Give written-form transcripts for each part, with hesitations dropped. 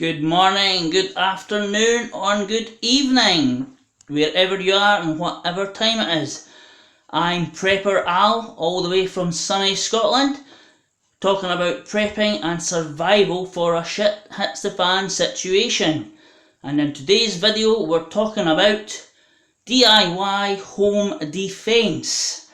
Good morning, good afternoon, or good evening, wherever you are and whatever time it is. I'm Prepper Al, all the way from sunny Scotland, talking about prepping and survival for a shit hits the fan situation. And in today's video, we're talking about DIY home defence.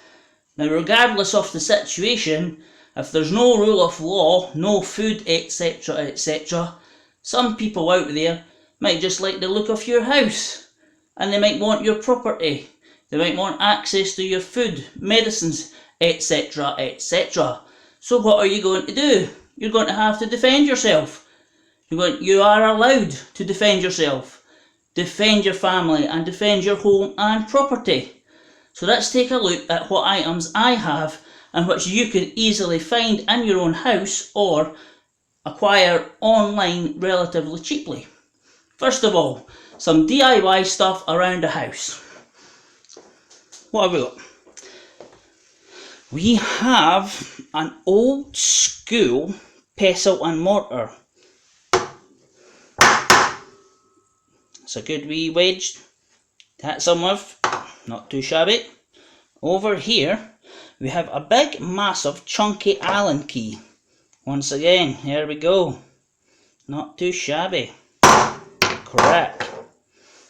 Now, regardless of the situation, if there's no rule of law, no food, etc., etc., some people out there might just like the look of your house, and they might want your property. They might want access to your food, medicines, etc., etc. So what are you going to do? You're going to have to defend yourself. You are allowed to defend yourself. Defend your family and defend your home and property. So let's take a look at what items I have and which you can easily find in your own house or acquire online relatively cheaply. First of all, some DIY stuff around the house. What have we got? We have an old school pestle and mortar. It's a good wee wedge to hit some with, not too shabby. Over here we have a big massive chunky Allen key. Once again, here we go. Not too shabby. Correct.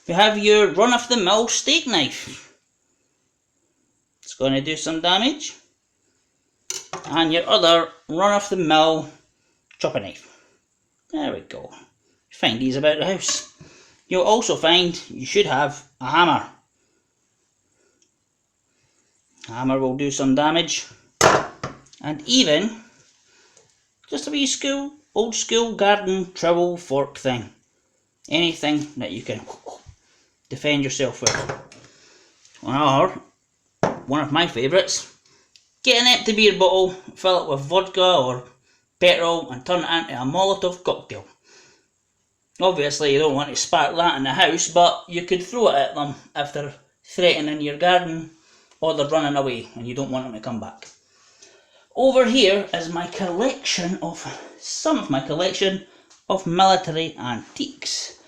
We have your run-of-the-mill steak knife. It's going to do some damage. And your other run-of-the-mill chopping knife. There we go. You find these about the house. You'll also find you should have a hammer. Hammer will do some damage. And even just a wee old school garden trowel fork thing. Anything that you can defend yourself with. Or, one of my favourites, get an empty beer bottle, fill it with vodka or petrol and turn it into a Molotov cocktail. Obviously you don't want to spark that in the house, but you could throw it at them if they're threatening your garden or they're running away and you don't want them to come back. Over here is my collection of, some of my collection of military antiques.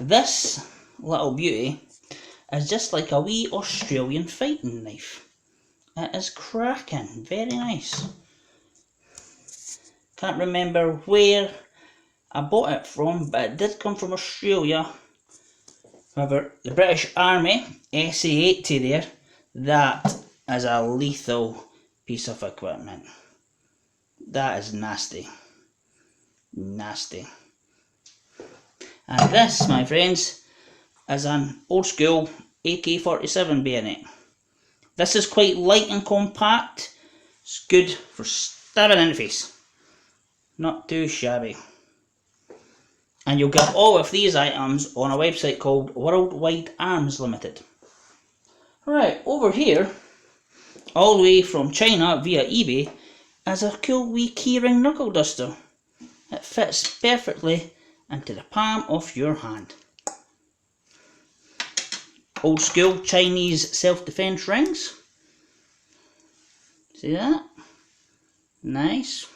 This little beauty is just like a wee Australian fighting knife. It is cracking, very nice. Can't remember where I bought it from, but it did come from Australia. However, the British Army, SA-80 there, that is a lethal piece of equipment. That is nasty. Nasty. And this, my friends, is an old school AK-47 bayonet. This is quite light and compact. It's good for stabbing in the face. Not too shabby. And you'll get all of these items on a website called Worldwide Arms Limited. Right, over here, all the way from China via eBay, is a cool wee keyring knuckle duster. It fits perfectly into the palm of your hand. Old school Chinese self-defense rings. See that? Nice.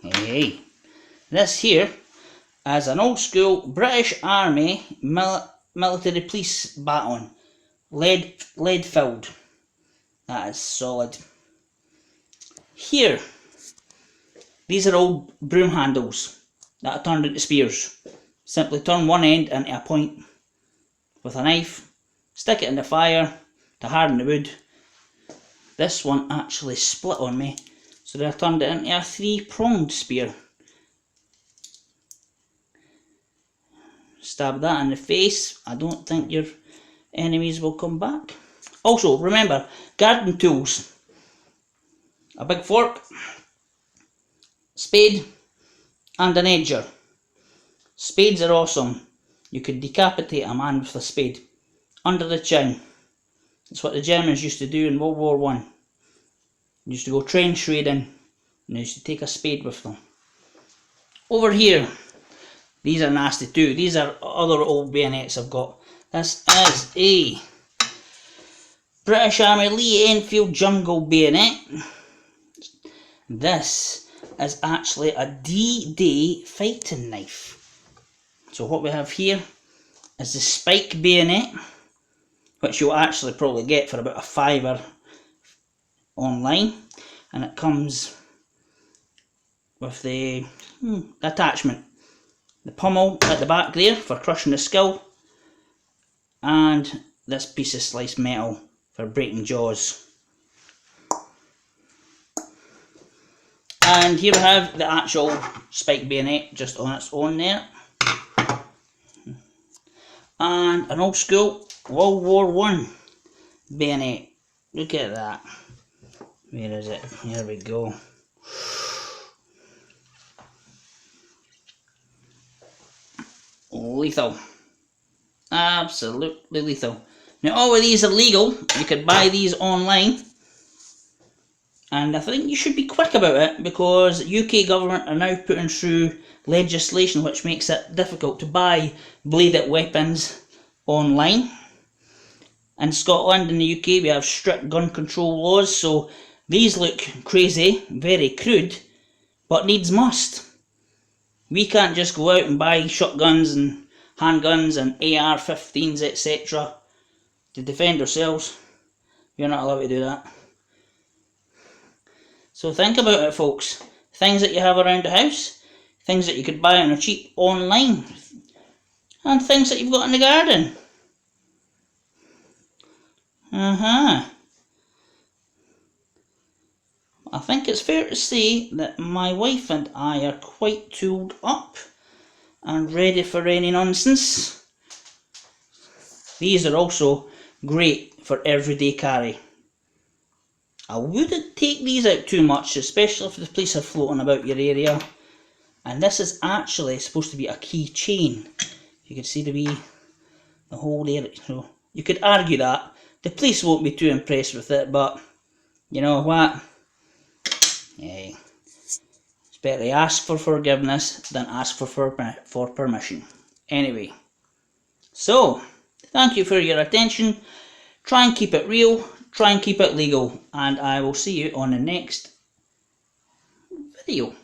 Hey. This here is an old school British Army military police baton. Lead filled. That is solid. Here, these are old broom handles that are turned into spears. Simply turn one end into a point with a knife, stick it in the fire to harden the wood. This one actually split on me, so I turned it into a 3-pronged spear. Stab that in the face. I don't think your enemies will come back. Also, remember, garden tools. A big fork, spade, and an edger. Spades are awesome. You could decapitate a man with a spade. Under the chin. That's what the Germans used to do in World War I. They used to go trench raiding and they used to take a spade with them. Over here, these are nasty too. These are other old bayonets I've got. This is a British Army Lee Enfield Jungle bayonet. This is actually a D.I.Y fighting knife. So what we have here is the spike bayonet, which you'll actually probably get for about £5 online, and it comes with the attachment, the pommel at the back there for crushing the skull, and this piece of sliced metal for breaking jaws. And here we have the actual spike bayonet just on its own there. And an old school World War I bayonet. Look at that. Where is it? Here we go. Lethal. Absolutely lethal. Now all of these are legal. You could buy these online. And I think you should be quick about it, because UK government are now putting through legislation which makes it difficult to buy bladed weapons online. In Scotland and the UK we have strict gun control laws, so these look crazy, very crude, but needs must. We can't just go out and buy shotguns and handguns and AR-15s etc. to defend ourselves. You're not allowed to do that. So think about it, folks. Things that you have around the house, things that you could buy on a cheap online, and things that you've got in the garden. I think it's fair to say that my wife and I are quite tooled up and ready for any nonsense. These are also great for everyday carry. I wouldn't take these out too much, especially if the police are floating about your area. And this is actually supposed to be a key chain. You can see the whole area. So you could argue that the police won't be too impressed with it, but you know what? Yeah, it's better to ask for forgiveness than ask for permission. Anyway, so thank you for your attention. Try and keep it real. Try and keep it legal, and I will see you on the next video.